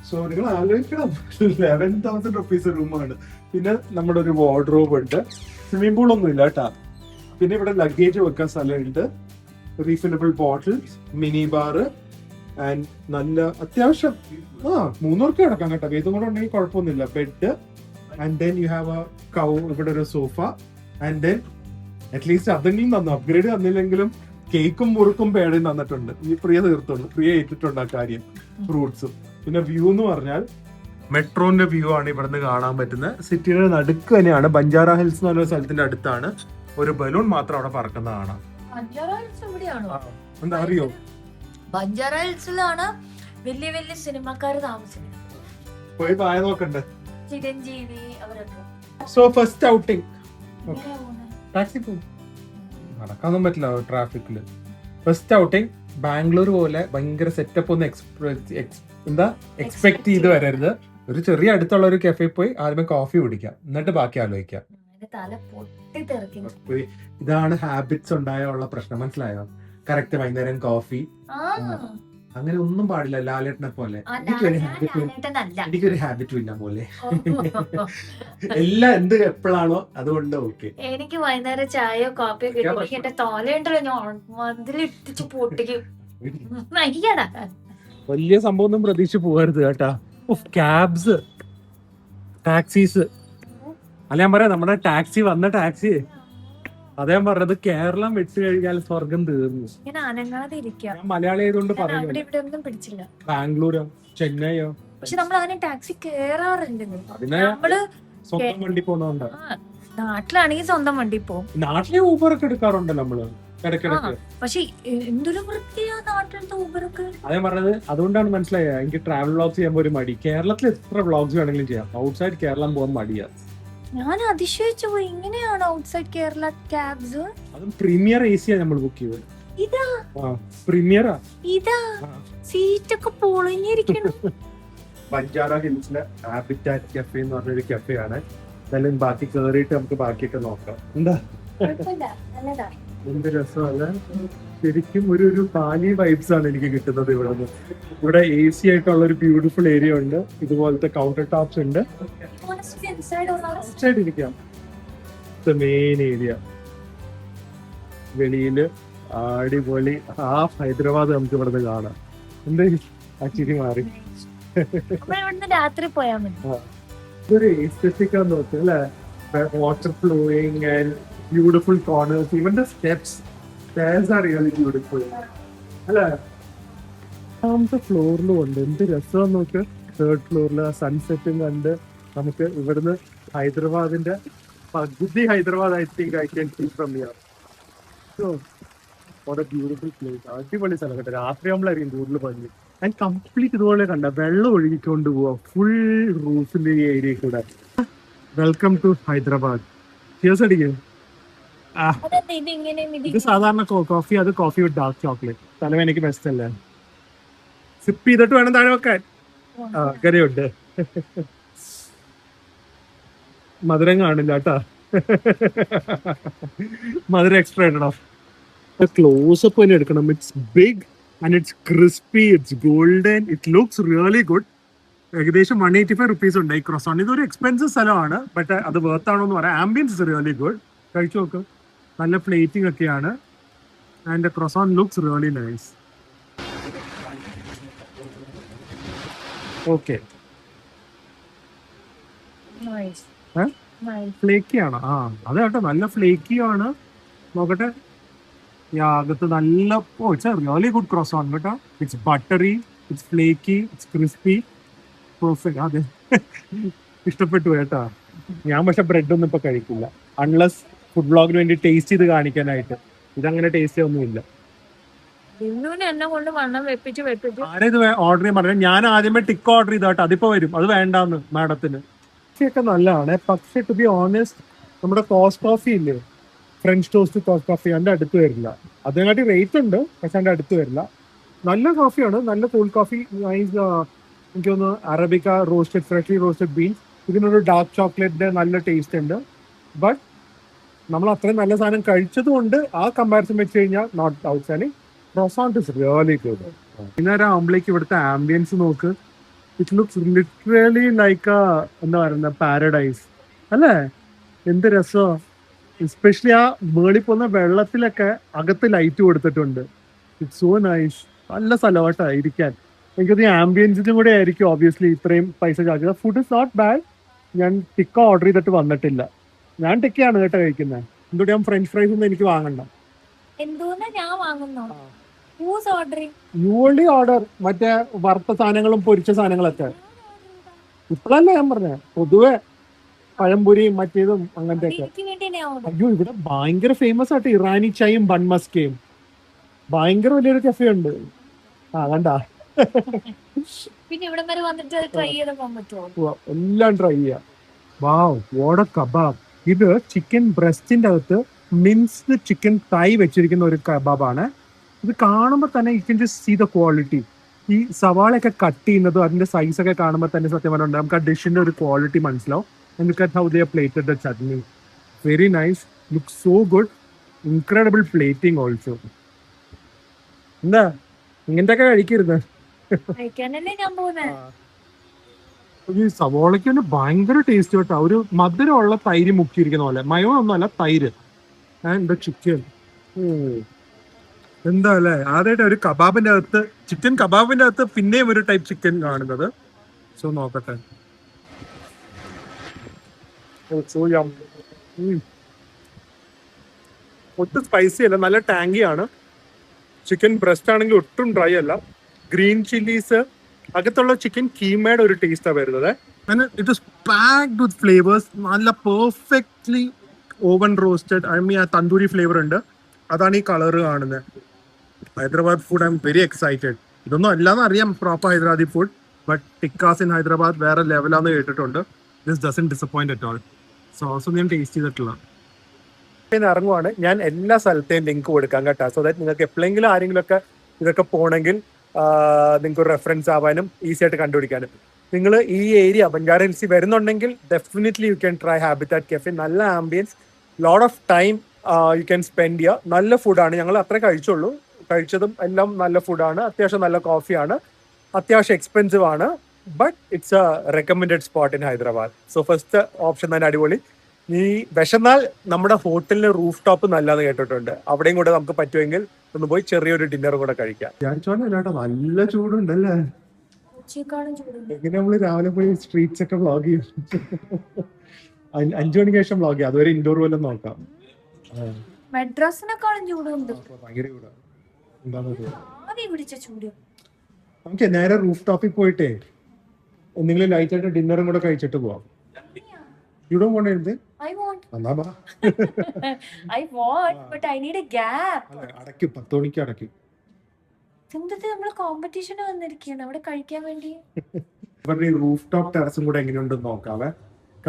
സോ നിങ്ങൾ ആലോചിക്കണം 11,000 റുപ്പീസ് റൂമാണ്. പിന്നെ നമ്മുടെ ഒരു വാർഡ്രോബ് ഉണ്ട്. സ്വിമ്മിംഗ് പൂൾ ഒന്നും ഇല്ല കേട്ടാ. പിന്നെ ഇവിടെ ലഗേജ് വെക്കാൻ സ്ഥലമുണ്ട്, റീഫിലബിൾ ബോട്ടിൽസ്, മിനി ബാർ ആൻഡ് നല്ല അത്യാവശ്യം 3 പേർക്ക് കിടക്കാം കേട്ടോ. ഇതും കൂടെ ഉണ്ടെങ്കിൽ കുഴപ്പമൊന്നുമില്ല. Bed and then you have A കൗ, ഇവിടെ ഒരു സോഫ ആൻഡ് ദെൻ അറ്റ്ലീസ്റ്റ് അതെങ്കിലും തന്നു. അപ്ഗ്രേഡ് തന്നില്ലെങ്കിലും കേക്കും മുറുക്കും പേടയും തന്നിട്ടുണ്ട്. ഈ പ്രിയ തീർത്തുള്ളൂ, പ്രിയ ഏറ്റിട്ടുണ്ട് ആ കാര്യം. ഫ്രൂട്ട്സും പിന്നെ വ്യൂ എന്ന് പറഞ്ഞാൽ മെട്രോന്റെ വ്യൂ ആണ് ഇവിടുന്ന് കാണാൻ പറ്റുന്നത്. സിറ്റിയുടെ നടുക്ക് തന്നെയാണ്. ബഞ്ചാര ഹിൽസ് എന്ന് പറഞ്ഞ സ്ഥലത്തിന്റെ അടുത്താണ്. ഒരു ബലൂൺ മാത്രം അവിടെ പറക്കുന്ന കാണാം. എന്താ അറിയോ, ബഞ്ചാര ഹിൽസിലാണ് വലിയ വലിയ സിനിമക്കാര് താമസിക്കുന്നത്. പോയി പായ നോക്കണ്ടേ? ചിരഞ്ജീവി അവരൊക്കെ. സോ ഫസ്റ്റ് ഔട്ടിംഗ് ടാക്സി പോകും, നടക്കാനൊന്നും പറ്റില്ല ട്രാഫിക്കില്. ഫസ്റ്റ് ഔട്ടിംഗ് ബാംഗ്ലൂർ പോലെ ഭയങ്കര സെറ്റപ്പ് ഒന്നും എക്സ്പെക്ട് ചെയ്ത് വരരുത്. ഒരു ചെറിയ അടുത്തുള്ള ഒരു കഫേ പോയി ആദ്യമേ കോഫി കുടിക്കാം, എന്നിട്ട് ബാക്കി ആലോചിക്കാം. ഇതാണ് ഹാബിറ്റ്സ് ഉണ്ടായുള്ള പ്രശ്നം, മനസ്സിലായോ? കറക്റ്റ് വൈകുന്നേരം കോഫി, അങ്ങനെ ഒന്നും പാടില്ല. ലാലേട്ടനെ പോലെ എനിക്കൊരു ഹാബിറ്റും ഇല്ല പോലെ. എല്ലാം എന്ത് എപ്പോഴാണോ അതുകൊണ്ട് ഓക്കെ. എനിക്ക് വൈകുന്നേരം ചായയോ കോഫിയോ കിട്ടി എന്റെ തോലയുണ്ടല്ലോ ഞാൻ മതിലിട്ടിച്ച് പൊട്ടിക്കും. വലിയ സംഭവം ഒന്നും പ്രതീക്ഷിച്ച് പോകരുത് കേട്ടാ. ക്യാബ്സ്, ടാക്സീസ് അല്ല ഞാൻ പറയാം, നമ്മുടെ ടാക്സി വന്ന ടാക്സി അതേ പറഞ്ഞത്. കേരളം വിട്ടു കഴിഞ്ഞാൽ സ്വർഗം തീർന്നു. ഞാൻ മലയാളി ആയതുകൊണ്ട് പറയുന്നത്. ബാംഗ്ലൂരോ ചെന്നൈയോ പക്ഷെ നമ്മൾ അങ്ങനെ ടാക്സി കേറാറുണ്ട്. നമ്മള് സ്വന്തം വണ്ടി പോണോണ്ട്. നാട്ടിലാണെങ്കിൽ സ്വന്തം വണ്ടി പോകും. നാട്ടിലെ ഊബർ ഒക്കെ എടുക്കാറുണ്ട് നമ്മള് ഇടയ്ക്കിടയ്ക്ക്. പക്ഷെ എന്തൊരു വൃത്തിയാ നാട്ടിലത്തെ ഊബറൊക്കെ. അതേ പറഞ്ഞത്, അതുകൊണ്ടാണ് മനസ്സിലായത് എനിക്ക് ട്രാവൽ വ്ളോഗ്സ് ചെയ്യുമ്പോൾ ഒരു മടി. കേരളത്തിൽ എത്ര വ്ളോഗ്സ് വേണമെങ്കിലും ചെയ്യാം, ഔട്ട്സൈഡ് കേരളം പോകാൻ മടിയാ. ഞാൻ അതിശയിച്ചു പോയി, ഇങ്ങനെയാണ് ഔട്ട്സൈഡ് കേരള ക്യാബ്സ്. അതും പ്രീമിയർ എ സിയാ നമ്മൾ ബുക്ക് ചെയ്തത്. ഇതാ പ്രീമിയറാ, ഇതാ സീറ്റൊക്കെ പൊളിഞ്ഞിരിക്കണം. ബഞ്ചാര ഹിൽസിലെ ഹാബിറ്റാറ്റ് കഫേ എന്ന് പറഞ്ഞൊരു കഫേ ആണ്. എന്തായാലും ബാക്കി കേറിയിട്ട് നമുക്ക് ബാക്കിയൊക്കെ നോക്കാം. എന്താ എന്ത് രസമല്ല, ശരിക്കും ഒരു പാനി വൈബ്സ് ആണ് എനിക്ക് കിട്ടുന്നത് ഇവിടെ നിന്ന്. ഇവിടെ എ സി ആയിട്ടുള്ള ഒരു ബ്യൂട്ടിഫുൾ ഏരിയ ഉണ്ട്, ഇതുപോലത്തെ കൗണ്ടർ ടോപ്സ് ഉണ്ട്. ഇരിക്കാം മെയിൻ ഏരിയ. വെളിയില് അടിപൊളി ഹാഫ് ഹൈദരാബാദ് നമുക്ക് ഇവിടുന്ന് കാണാം. എന്താ ആ ചിരി മാറി. രാത്രി പോയാൽ മതി. ഇതൊരു എസ്തെറ്റിക് ആണെന്ന് നോക്കുക അല്ലെ. Water flowing and beautiful corners, even the stairs are really beautiful അല്ലേ. രണ്ടാമത്തെ ഫ്ലോറിലും ഉണ്ട്, എന്ത് രസമാണെന്ന് നോക്ക്. 3rd ഫ്ലോറിൽ സൺസെറ്റും കണ്ട് നമുക്ക് ഇവിടുന്ന് ഹൈദരാബാദിന്റെ പകുതി Hyderabad I think I can see from here. So what a beautiful place. അടിപൊളി സ്ഥലം കേട്ടോ. രാത്രി നമ്മളായിരിക്കും കൂടുതൽ പണി. ആൻഡ് കംപ്ലീറ്റ് ഇതുപോലെ കണ്ട വെള്ളം ഒഴുകിക്കൊണ്ട് പോവാ ഫുൾ റൂഫിന്റെ ഈ ഏരിയ കൂടെ. Welcome to Hyderabad. ചിയേഴ്സ് അടിക്കും. ഇത് സാധാരണ കോഫി, അത് കോഫി വിത്ത് ഡാർക്ക് ചോക്ലേറ്റ്. തലവേനയ്ക്ക് ബെസ്റ്റ് അല്ലേ. സിപ്പ് ചെയ്തിട്ട് വേണം താഴെ വെക്കാൻ. കരയുണ്ട്, മധുരം കാണില്ല കേട്ടാ. മധുരം എക്സ്ട്രാ ഇടണം. ക്ലോസ് അപ്പ് തന്നെ എടുക്കണം. It's big and it's crispy, it's golden, it looks really good. ഏകദേശം 185 റുപ്പീസ് ഉണ്ട് ഈ ക്രോസോൺ. ഇതൊരു എക്സ്പെൻസീവ് സ്ഥലമാണ്, ബട്ട് അത് വർത്ത് ആണോ എന്ന് പറയാം. Ambience is really good. കഴിച്ചു നോക്ക്, നല്ല പ്ലേറ്റിംഗ് ഒക്കെയാണ്. And croissant looks really nice. Okay, flaky ആണോ? അതെ കേട്ടോ, നല്ല ഫ്ലേക്കി ആണ്. നോക്കട്ടെ, അകത്ത് നല്ല it's a really good croissant കേട്ടോ. It's buttery, it's flaky, it's crispy, perfect. അതെ, ഇഷ്ടപ്പെട്ടു കേട്ടാ. ഞാൻ പക്ഷെ ബ്രെഡ് ഒന്നും ഇപ്പൊ കഴിക്കില്ല, അൺലെസ് ഫുഡ് ബ്ലോഗിന് വേണ്ടി ടേസ്റ്റ് ചെയ്ത് കാണിക്കാനായിട്ട്. ഇതങ്ങനെ ടേസ്റ്റ് ഒന്നുമില്ല. ആരേത് ഓർഡർ ചെയ്യാൻ പറഞ്ഞത്? ഞാൻ ആദ്യമേ ടിക്ക് ഓർഡർ ചെയ്തോട്ടെ, അതിപ്പോ വരും. അത് വേണ്ടാന്ന് മാഡത്തിന്. ഒക്കെ നല്ലതാണ്, പക്ഷെ ടു ബി ഓണസ്റ്റ് നമ്മുടെ കോസ്റ്റ് കോഫി ഇല്ലേ, ഫ്രഞ്ച് ടോസ്റ്റ് കോസ്റ്റ് കോഫി, അതിന്റെ അടുത്ത് വരില്ല. അതിനെക്കാട്ടി റേറ്റ് ഉണ്ട്, പക്ഷെ അതിന്റെ അടുത്ത് വരില്ല. നല്ല കോഫിയാണ്, നല്ല കോൾഡ് കോഫി. എനിക്ക് തോന്നുന്നു arabica roasted, freshly roasted beans. ഇതിനൊരു ഡാർക്ക് ചോക്ലേറ്റിന്റെ നല്ല ടേസ്റ്റ് ഉണ്ട്. ബട്ട് നമ്മൾ അത്രയും നല്ല സാധനം കഴിച്ചത് കൊണ്ട് ആ കമ്പാരിസൺ വെച്ച് കഴിഞ്ഞാൽ not outstanding. Croissant is really good. വൈകുന്നേരം ആകുമ്പോഴേക്ക് ഇവിടുത്തെ ആംബിയൻസ് നോക്ക്. ഇറ്റ് ലുക്സ് ലിറ്ററലി ലൈക്ക് എന്താ പറയുന്ന പാരഡൈസ് അല്ലേ? എന്ത് രസോ. എസ്പെഷ്യലി ആ മേളിൽ പോകുന്ന വെള്ളത്തിലൊക്കെ അകത്ത് ലൈറ്റ് കൊടുത്തിട്ടുണ്ട്. It's so nice. നല്ല സ്ഥലമായിട്ടാ ഇരിക്കാൻ. എനിക്കത് ആംബിയൻസിനും കൂടെ ആയിരിക്കും ഓബിയസ്ലി ഇത്രയും പൈസ ചാർജ് ചെയ്തത്. Food is not bad. ഞാൻ ടിക്ക ഓർഡർ ചെയ്തിട്ട് വന്നിട്ടില്ല. ഞാൻ ടിക്കയാണ് കേട്ടോ കഴിക്കുന്നത്. എന്തുകൊണ്ട് ഞാൻ ഫ്രഞ്ച് ഫ്രൈസ് ഒന്നും എനിക്ക് വാങ്ങണ്ട. എന്തോന്നാ ഞാൻ വാങ്ങുന്നോ? Who's ordering? You only order മറ്റേ വറുത്ത സാധനങ്ങളും പൊരിച്ച സാധനങ്ങളൊക്കെ. ഇപ്പോഴല്ലേ ഞാൻ പറഞ്ഞ പൊതുവെ പഴംപൊരിയും മറ്റേതും അങ്ങനത്തെ ഒക്കെ. എനിക്ക് വേണ്ടി ഞാൻ order. അയ്യോ ഇവിടെ ഭയങ്കര ഫേമസ് ആയിട്ട് ഇറാനി ചായയും ബൺ മസ്കയും. ഭയങ്കര വലിയൊരു കഫേ ഉണ്ട്. കണ്ട പിന്നെ ഇവിടെ വരെ വന്നിട്ട് ട്രൈ ചെയ്ത് പോകാൻ പറ്റുമോ? എല്ലാം ട്രൈ ചെയ്യാം. Wow what A kebab. ഇത് ചിക്കൻ ബ്രസ്റ്റിന്റെ അകത്ത് മിൻസ്ഡ് ചിക്കൻ തൈ വെച്ചിരിക്കുന്ന ഒരു കബാബാണ്. ഇത് കാണുമ്പോൾ തന്നെ you can just see the quality. ഈ സവാളയൊക്കെ കട്ട് ചെയ്യുന്നതും അതിന്റെ സൈസ് ഒക്കെ കാണുമ്പോൾ തന്നെ സത്യം പറഞ്ഞിട്ടുണ്ട് നമുക്ക് ആ ഡിഷിന്റെ ഒരു ക്വാളിറ്റി മനസ്സിലാവും. And look at how they have plated the chutney. Very nice. Looks so good. Incredible plating also. എന്താ ഇങ്ങനത്തെ ഒക്കെ കഴിക്കരുത്. കഴിക്കാനല്ലേ ഞാൻ പോകുന്നത്. ഈ സവോളയ്ക്ക് തന്നെ ഭയങ്കര ടേസ്റ്റ് കേട്ടോ. ഒരു മധുരമുള്ള തൈര് മുക്കിയിരിക്കുന്ന പോലെ. മയോ ഒന്നുമല്ല, തൈര്. ആൻഡ് ചിക്കൻ എന്താ അല്ലേ ആദ്യമായിട്ട് ഒരു കബാബിന്റെ അകത്ത് ചിക്കൻ കബാബിന്റെ അകത്ത് പിന്നെയും ഒരു ടൈപ്പ് ചിക്കൻ കാണുന്നത്. സോ നോക്കട്ടെ. ഒട്ടും സ്പൈസി അല്ല, നല്ല ടാങ്കി ആണ്. ചിക്കൻ ബ്രസ്റ്റ് ആണെങ്കിൽ ഒട്ടും ഡ്രൈ അല്ല. ഗ്രീൻ ചില്ലീസ് അകത്തുള്ള ചിക്കൻ കീമയുടെ ഒരു ടേസ്റ്റാണ് വരുന്നത്. It is packed with flavours. നല്ല perfectly oven roasted. I mean ആ തന്തൂരി ഫ്ലേവർ ഉണ്ട്. അതാണ് ഈ കളറ് കാണുന്നത്. Hyderabad food I'm very excited. ഇതൊന്നും അല്ലാന്ന് അറിയാം proper Hyderabadi food. But tikkas in Hyderabad വേറെ ലെവലാന്ന് കേട്ടിട്ടുണ്ട്. This doesn't disappoint at all. Sauce ഞാൻ ടേസ്റ്റ് ചെയ്തിട്ടില്ല. ഇറങ്ങുവാണ്. ഞാൻ എല്ലാ സ്ഥലത്തെയും ലിങ്ക് കൊടുക്കാം കേട്ടോ. സോ ദാറ്റ് നിങ്ങൾക്ക് എപ്പോഴെങ്കിലും ആരെങ്കിലും ഒക്കെ ഇതൊക്കെ പോകണമെങ്കിൽ നിങ്ങൾക്ക് ഒരു റെഫറൻസ് ആവാനും ഈസി ആയിട്ട് കണ്ടുപിടിക്കാനും. നിങ്ങൾ ഈ ഏരിയ ബംഗാര ഹിൽസിൽ വരുന്നുണ്ടെങ്കിൽ definitely you can try Habitat Cafe. നല്ല ambience, lot of time you can spend ചെയ്യുക. നല്ല ഫുഡാണ്. ഞങ്ങൾ അത്രേ കഴിച്ചുള്ളൂ. കഴിച്ചതും എല്ലാം നല്ല ഫുഡാണ്. അത്യാവശ്യം നല്ല കോഫിയാണ്. അത്യാവശ്യം എക്സ്പെൻസീവ് ആണ്. But it's A recommended spot in Hyderabad. So first option തന്നെ അടിപൊളി. നീ വിശന്നാൽ നമ്മുടെ ഹോട്ടലിലെ റൂഫ് ടോപ്പ് നല്ലതെന്ന് കേട്ടിട്ടുണ്ട്. അവിടെയും കൂടെ നമുക്ക് പറ്റുമെങ്കിൽ ഒന്ന് പോയി ചെറിയൊരു ഡിന്നർ കൂടെ കഴിക്കാം. നല്ല ചൂടുണ്ടല്ലേ. എങ്ങനെ നമ്മള് രാവിലെ പോയി സ്ട്രീറ്റ്സ് ഒക്കെ വ്ളോഗ് ചെയ്യും. 5 മണിക്ക് ശേഷം വ്ളോഗ് ചെയ്യാം. അതുവരെ ഇൻഡോർ വല്ലതും നോക്കാം. മെഡ്രാസിനെക്കാളും ചൂടുണ്ട്. ഭയങ്കര ചൂടാണ്. ആദ്യം പിടിച്ച ചൂട്. നമുക്ക് നേരെ റൂഫ് ടോപ്പിൽ പോയിട്ടേ എന്തെങ്കിലും ലൈറ്റ് ആയിട്ട് ഡിന്നറും കൂടെ കഴിച്ചിട്ട് പോവാം. You don't want anything? I want. എന്നാ ബാ. I want, but I need a gap. അടയ്ക്കും 10 മണിക്ക് അടയ്ക്കും. എന്തത് നമ്മൾ കോമ്പറ്റീഷന് വന്നിരിക്കുകയാണ് അവിടെ കഴിക്കാൻ വേണ്ടി. ഇവരുടെ ഈ റൂഫ് ടോപ്പ് ടെറസും കൂടെ എങ്ങനെയുണ്ടെന്ന് നോക്കാവേ.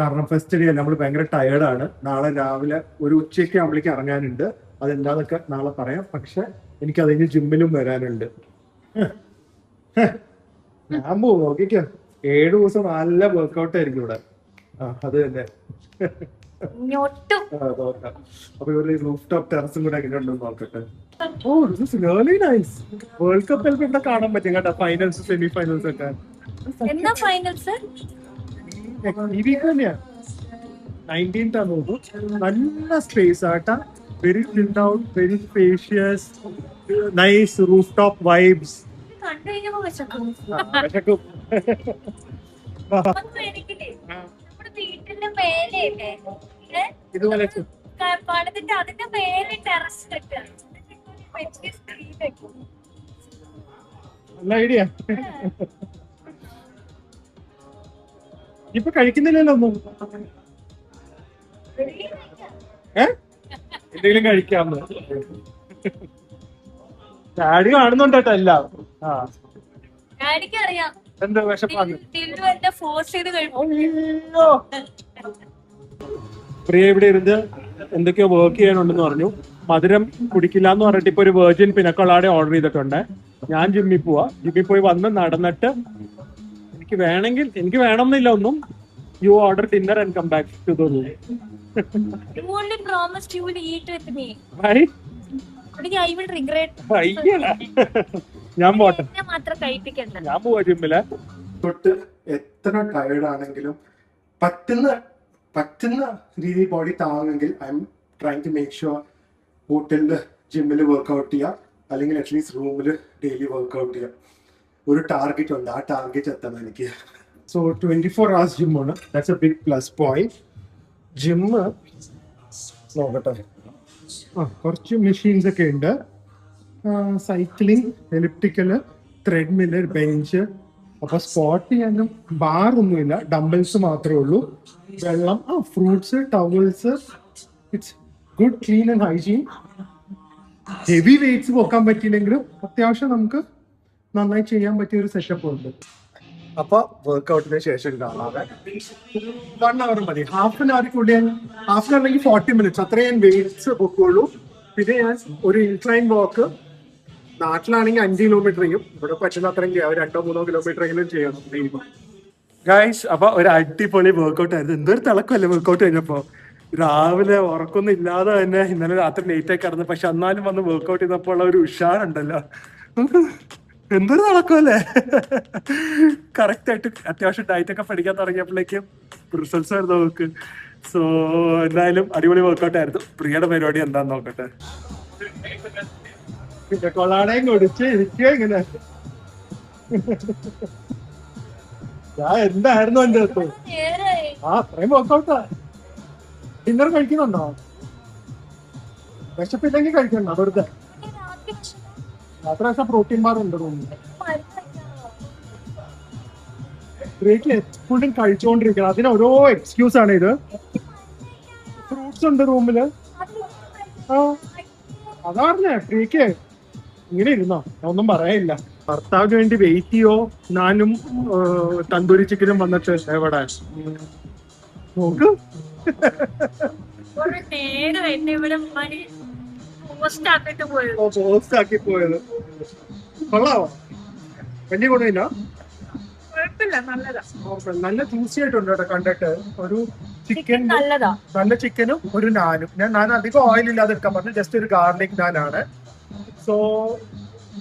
കാരണം ഫസ്റ്റ് ഡേ നമ്മൾ ഭയങ്കര ടയേർഡാണ്. നാളെ രാവിലെ ഒരു ഉച്ചയ്ക്ക് ആവുമ്പോഴേക്ക് ഇറങ്ങാനുണ്ട്. അതെന്താന്നൊക്കെ നാളെ പറയാം. പക്ഷെ എനിക്ക് അതിന് ജിമ്മിലും വരാനുണ്ട്. ഞാൻ പോകും. നോക്കിക്കോ, 7 ദിവസം നല്ല വർക്ക്ഔട്ട് ആയിരിക്കും ഇവിടെ. അത് തന്നെ. അപ്പൊ ഇവരുടെ റൂഫ് ടോപ്പ് ടെറസും കൂടെ എങ്ങനെയുണ്ടെന്ന് നോക്കട്ടെ. Oh this is really nice. World cup ചിലപ്പോൾ ഇവിടെ കാണാൻ പറ്റും കേട്ടോ. ഫൈനൽസ്, സെമി ഫൈനൽസ് ഒക്കെ. എന്നാ ഫൈനൽസ്? ഈ വീക്ക് തന്നെയാ. 19th ആണ് തോന്നുന്നു. നല്ല സ്പേസ് ആട്ടാ. Very chilled out, very spacious, nice rooftop vibes. കണ്ടു കഴിഞ്ഞപ്പോ വിശക്കും. വീട്ടിന്റെ മേലെയല്ലേ ഇതുപോലെ പണിതിട്ട് അതിന്റെ മേലെ ടെറസ് കിട്ടുക. നല്ല ഐഡിയ. ഇപ്പൊ കഴിക്കുന്നില്ലല്ലോ ഒന്നും. എന്തെങ്കിലും കഴിക്കാന്ന് ഡാഡി കാണുന്നുണ്ടോ എല്ലാം. അറിയാം എന്താ വിശപ്പാണ്. പ്രിയ ഇവിടെ ഇരുന്ന് എന്തൊക്കെയോ വർക്ക് ചെയ്യാനുണ്ടെന്ന് പറഞ്ഞു. മധുരം കുടിക്കില്ല എന്ന് പറഞ്ഞിട്ട് ഇപ്പൊ ഒരു വെർജിൻ പിനക്കൊളാടെ ഓർഡർ ചെയ്തിട്ടുണ്ട്. ഞാൻ ജിമ്മിൽ പോവാ. ജിമ്മിൽ പോയി വന്ന് നടന്നിട്ട് എനിക്ക് വേണമെങ്കിൽ, എനിക്ക് വേണമെന്നില്ല ഒന്നും. You order dinner and come back to the room. You only promised you will eat with me. Right? എനിക്ക് ഐ വിൽ റിഗ്രറ്റ്. ഞാൻ പോട്ടെ, എന്നെ മാത്രം കഴിപ്പിക്കണ്ട. ഞാൻ പോവാ ജിമ്മില്. തൊട്ട് എത്ര ടയർഡ് ആണെങ്കിലും പറ്റുന്ന രീതിയിൽ ബോഡി താങ്ങെങ്കിൽ I'm trying to make sure ഹോട്ടലില് ജിമ്മിൽ വർക്ക്ഔട്ട് ചെയ്യാം, അല്ലെങ്കിൽ അറ്റ്ലീസ്റ്റ് റൂമിൽ ഡെയിലി വർക്ക്ഔട്ട് ചെയ്യാം. ഒരു ടാർഗറ്റ് ഉണ്ട്, ആ ടാർഗറ്റ് എത്തണം എനിക്ക്. സോ 24 hours ജിമ്മാണ്, that's a big plus point. Gym നോക്കട്ടെ, കുറച്ച് മെഷീൻസ് ഒക്കെ ഉണ്ട്. Cycling, elliptical, treadmill, bench. അപ്പൊ സ്പോട്ട് ചെയ്യാനും ബാർ ഒന്നുമില്ല, ഡംബിൾസ് മാത്രമേ ഉള്ളൂ. വെള്ളം, fruits, towels. It's good, clean and hygiene. Heavy weights പൊക്കാൻ പറ്റിയില്ലെങ്കിലും അത്യാവശ്യം നമുക്ക് നന്നായി ചെയ്യാൻ പറ്റിയ ഒരു സെറ്റപ്പ് ഉണ്ട്. അപ്പൊ വർക്ക്ഔട്ടിന് ശേഷം കാണാതെ 1 hour മതി. ഹാഫ് ആൻ അവറിനുള്ളിൽ, ഹാഫ് ആൻ അവർ അല്ലെങ്കിൽ 40 minutes അത്രേ ഞാൻ വെയിറ്റ്സ് പൊക്കുള്ളൂ. പിന്നെ ഞാൻ ഒരു ഇൻക്ലൈൻ വാക്ക്, നാട്ടിലാണെങ്കിൽ 5 കിലോമീറ്റർ ചെയ്യും, ഇവിടെ പറ്റുന്ന അത്രയും ചെയ്യാം, 2-3 കിലോമീറ്റർ എങ്കിലും ചെയ്യണം. ഗൈസ്, അപ്പൊ ഒരു അടിപൊളി വർക്ക്ഔട്ട് ആയിരുന്നു. എന്തൊരു തിളക്കമല്ലേ വർക്ക്ഔട്ട് കഴിഞ്ഞപ്പോ. രാവിലെ ഉറക്കൊന്നും ഇല്ലാതെ തന്നെ ഇന്നലെ രാത്രി ലേറ്റ് ആയി കിടന്നു, പക്ഷെ എന്നാലും വന്ന് വർക്ക്ഔട്ട് ചെയ്തപ്പോൾ ഉള്ള ഒരു ഉഷാറുണ്ടല്ലോ, എന്തൊരു തിളക്കമല്ലേ. കറക്റ്റ് ആയിട്ട് അത്യാവശ്യം ഡയറ്റ് ഒക്കെ പഠിക്കാൻ തുടങ്ങിയപ്പോഴേക്കും റിസൾട്ട്സ് ആയിരുന്നു നമുക്ക്. സോ എന്തായാലും അടിപൊളി വർക്ക്ഔട്ട് ആയിരുന്നു. പ്രിയയുടെ പരിപാടി എന്താന്ന് നോക്കട്ടെ. പിന്നെ കൊളാടയും കുടിച്ച് ഇരിക്കുക ഇങ്ങനെ. ഞാൻ എന്തായിരുന്നു എന്റെ അടുത്ത്. അത്രയും വർക്ക്ഔട്ടാ. ഡിന്നർ കഴിക്കുന്നുണ്ടോ? വിശപ്പില്ലെങ്കിൽ കഴിക്കണ്ട, വെറുതെ. രാത്രി പ്രോട്ടീൻ ബാർ ഉണ്ട് റൂമിൽ. ബ്രേക്കിൽ എപ്പോഴും കഴിച്ചുകൊണ്ടിരിക്കണം, അതിന് ഓരോ എക്സ്ക്യൂസ് ആണ് ഇത്. ഫ്രൂട്ട്സ് ഉണ്ട് റൂമില്. അതാറിഞ്ഞേ ബ്രേക്ക് ഇങ്ങനെ ഇരുന്നോ, ഒന്നും പറയാനില്ല. ഭർത്താവിന് വേണ്ടി വെയിറ്റ് ചെയ്യോ? ഞാനും തന്തൂരി ചിക്കനും വന്നിട്ട് എവിടെ നോക്ക്. പോസ്റ്റ് ആക്കി പോയത് കൊള്ളാവോ? വലിയ ഗുണമില്ല, നല്ല ജ്യൂസി ആയിട്ടുണ്ട് കേട്ടോ കണ്ടിട്ട്. ഒരു ചിക്കൻ, നല്ല ചിക്കനും ഒരു നാനും. ഞാൻ അധികം ഓയിൽ ഇല്ലാതെ എടുക്കാൻ പറഞ്ഞു, ജസ്റ്റ് ഒരു ഗാർലിക് നാനാണ്. സോ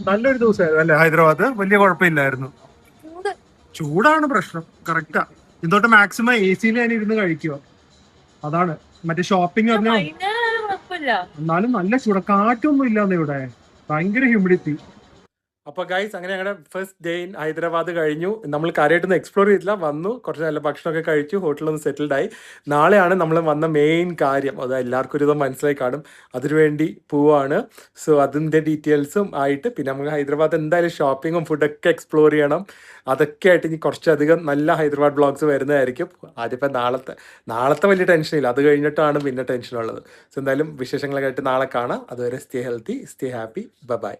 നല്ലൊരു ദിവസമായിരുന്നു അല്ലേ ഹൈദരാബാദ്. വലിയ കുഴപ്പമില്ലായിരുന്നു. ചൂടാണ് പ്രശ്നം, കറക്റ്റാ. ഇതോട്ട് മാക്സിമം AC-യിൽ ഞാൻ ഇരുന്ന് കഴിക്കുക, അതാണ്. മറ്റേ ഷോപ്പിംഗ് പറഞ്ഞാൽ എന്നാലും നല്ല ചൂട, കാറ്റൊന്നും ഇല്ലാന്ന് ഇവിടെ, ഭയങ്കര ഹ്യൂമിഡിറ്റി. അപ്പൊ ഗൈസ്, അങ്ങനെ ഞങ്ങളുടെ ഫസ്റ്റ് ഡേ ഇൻ ഹൈദരാബാദ് കഴിഞ്ഞു. നമ്മൾ കാര്യമായിട്ടൊന്നും എക്സ്പ്ലോർ ചെയ്തില്ല, വന്നു കുറച്ച് നല്ല ഭക്ഷണമൊക്കെ കഴിച്ചു, ഹോട്ടലൊന്ന് സെറ്റിൽഡ് ആയി. നാളെയാണ് നമ്മൾ വന്ന മെയിൻ കാര്യം, അത് എല്ലാവർക്കും ഒരു ഇത് മനസ്സിലായി കാണും, അതിനുവേണ്ടി പോവാണ്. സോ അതിൻ്റെ ഡീറ്റെയിൽസും ആയിട്ട് പിന്നെ നമുക്ക് ഹൈദരാബാദ് എന്തായാലും ഷോപ്പിങ്ങും ഫുഡൊക്കെ എക്സ്പ്ലോർ ചെയ്യണം. അതൊക്കെ ആയിട്ട് ഇനി കുറച്ചധികം നല്ല ഹൈദരാബാദ് ബ്ലോഗ്സ് വരുന്നതായിരിക്കും. ആദ്യപ്പോൾ നാളത്തെ വലിയ ടെൻഷനില്ല, അത് കഴിഞ്ഞിട്ടാണ് പിന്നെ ടെൻഷനുള്ളത്. സോ എന്തായാലും വിശേഷങ്ങളൊക്കെ ആയിട്ട് നാളെ കാണാം. അതുവരെ stay healthy, stay happy, by.